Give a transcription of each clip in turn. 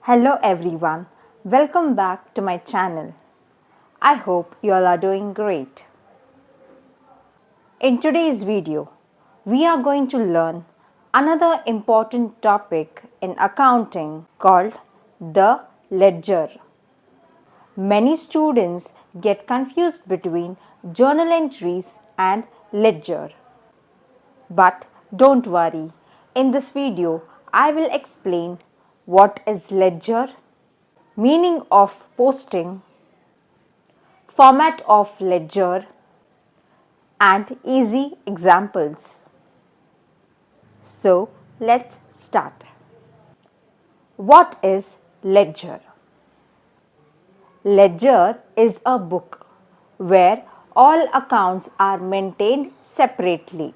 Hello everyone, welcome back to my channel. I hope you all are doing great. In today's video, we are going to learn another important topic in accounting called the ledger. Many students get confused between journal entries and ledger. But don't worry, in this video, I will explain what is ledger, meaning of posting, format of ledger, and easy examples. So let's start. What is ledger? Ledger is a book where all accounts are maintained separately.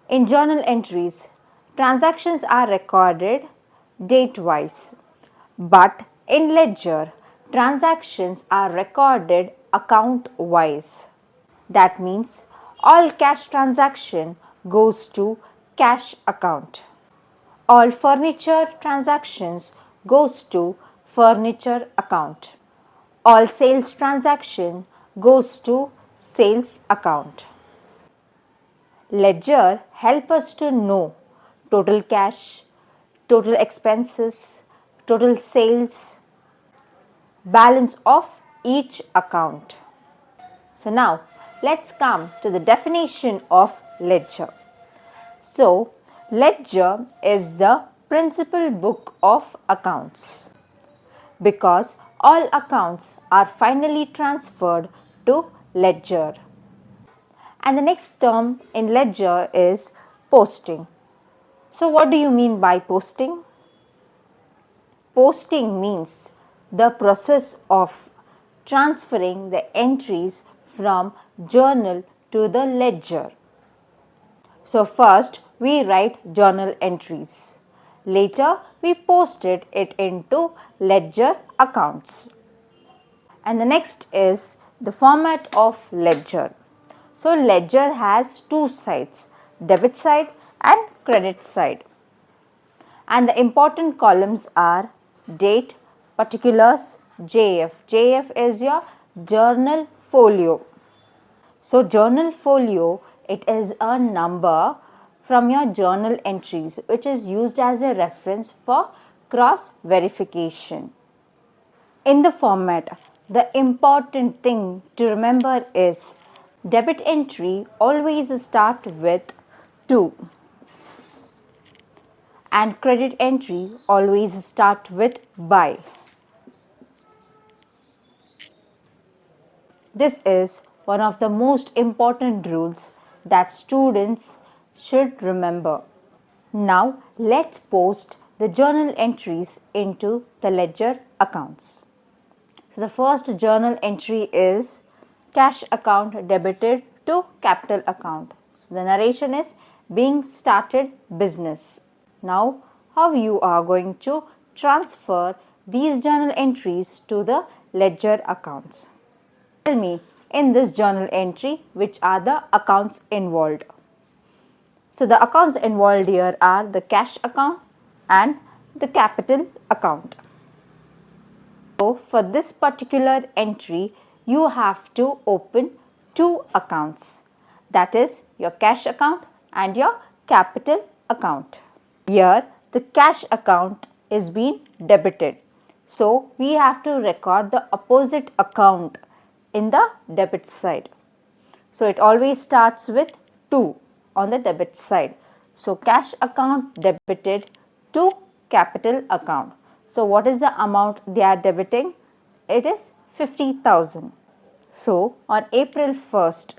In journal entries, transactions are recorded date-wise, but in ledger, transactions are recorded account-wise. That means all cash transaction goes to cash account. All furniture transactions goes to furniture account. All sales transaction goes to sales account. Ledger help us to know total cash, total expenses, total sales, balance of each account. So now let's come to the definition of ledger. So ledger is the principal book of accounts because all accounts are finally transferred to ledger. And the next term in ledger is posting. So what do you mean by posting? Posting means the process of transferring the entries from journal to the ledger. So first we write journal entries. Later we posted it into ledger accounts. And the next is the format of ledger. So ledger has two sides, debit side and credit side. And the important columns are date, particulars, JF. JF is your journal folio. So journal folio, it is a number from your journal entries which is used as a reference for cross verification. In the format, the important thing to remember is debit entry always start with 2 and credit entry always start with by. This is one of the most important rules that students should remember. Now let's post the journal entries into the ledger accounts. So the first journal entry is cash account debited to capital account. So the narration is being started business. Now how you are going to transfer these journal entries to the ledger accounts. Tell me in this journal entry which are the accounts involved. So the accounts involved here are the cash account and the capital account. So for this particular entry you have to open two accounts, that is your cash account and your capital account. Here the cash account is being debited. So we have to record the opposite account in the debit side. So it always starts with 2 on the debit side. So cash account debited to capital account. So what is the amount they are debiting? It is 50,000. So on April 1st,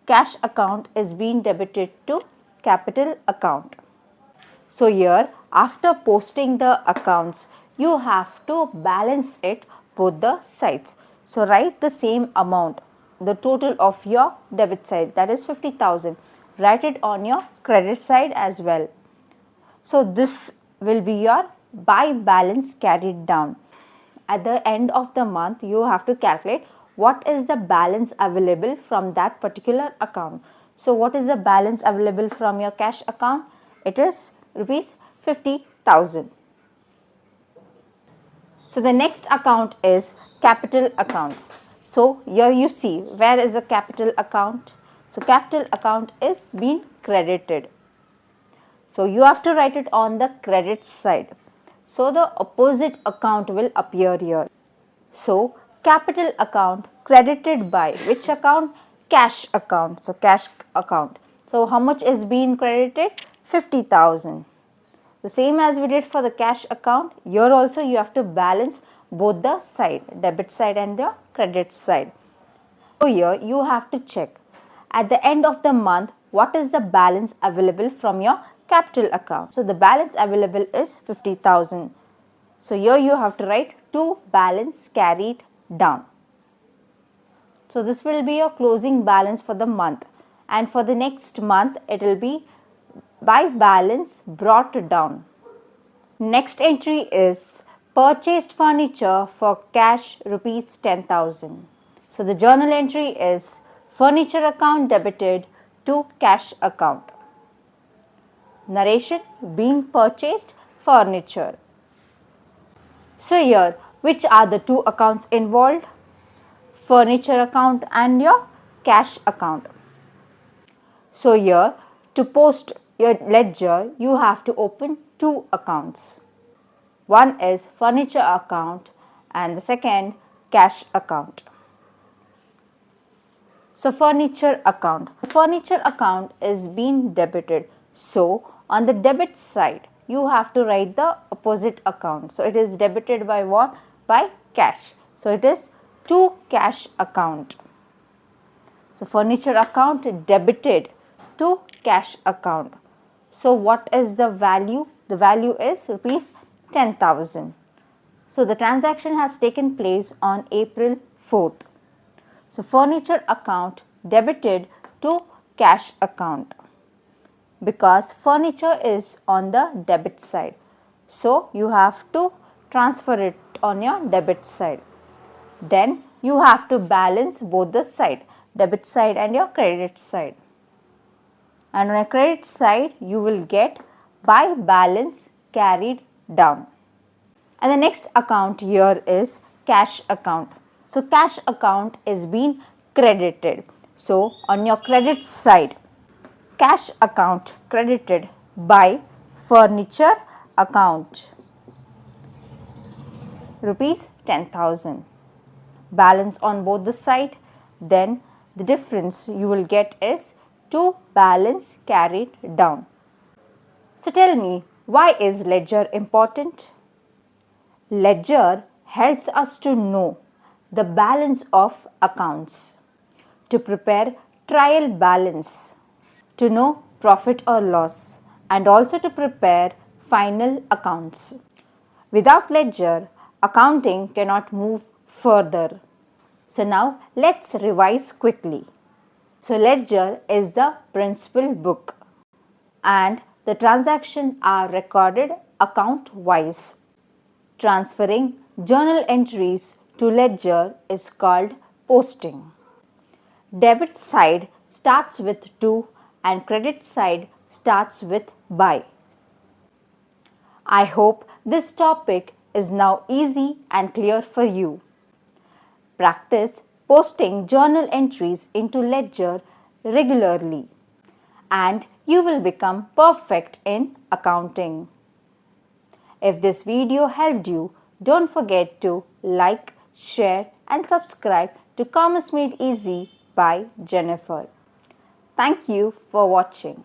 cash account is being debited to capital account. So here after posting the accounts, you have to balance it both the sides. So write the same amount, the total of your debit side, that is 50,000. Write it on your credit side as well. So this will be your by balance carried down. At the end of the month, you have to calculate what is the balance available from that particular account. So what is the balance available from your cash account? It is rupees 50,000. So the next account is capital account. So here you see, where is a capital account? So capital account is being credited. So you have to write it on the credit side. So the opposite account will appear here. So capital account credited by which account? Cash account. So cash account. So how much is being credited? 50,000. The same as we did for the cash account, here also you have to balance both the side, debit side and the credit side. So here you have to check at the end of the month what is the balance available from your capital account. So the balance available is 50,000. So here you have to write to balance carried down. So this will be your closing balance for the month, and for the next month it will be by balance brought down. Next entry is purchased furniture for cash rupees 10,000. So the journal entry is furniture account debited to cash account. Narration: being purchased furniture. So here, which are the two accounts involved? Furniture account and your cash account. So here, to post your ledger, you have to open two accounts. One is furniture account and the second cash account. So furniture account. The furniture account is being debited. So on the debit side, you have to write the opposite account. So it is debited by what? By cash. So it is to cash account. So furniture account debited to cash account. So what is the value? The value is rupees 10,000. So the transaction has taken place on April 4th. So furniture account debited to cash account, because furniture is on the debit side. So you have to transfer it on your debit side. Then you have to balance both the side, debit side and your credit side. And on a credit side you will get by balance carried down. And the next account here is cash account. So cash account is being credited. So on your credit side, cash account credited by furniture account, rupees 10,000. Balance on both the side, then the difference you will get is to balance carried down. So tell me, why is ledger important? Ledger helps us to know the balance of accounts, to prepare trial balance, to know profit or loss, and also to prepare final accounts. Without ledger, accounting cannot move further. So now let's revise quickly. So ledger is the principal book and the transactions are recorded account wise. Transferring journal entries to ledger is called posting. Debit side starts with to and credit side starts with by. I hope this topic is now easy and clear for you. Practice posting journal entries into ledger regularly and you will become perfect in accounting. If this video helped you, don't forget to like, share and subscribe to Commerce Made Easy by Jennifer. Thank you for watching.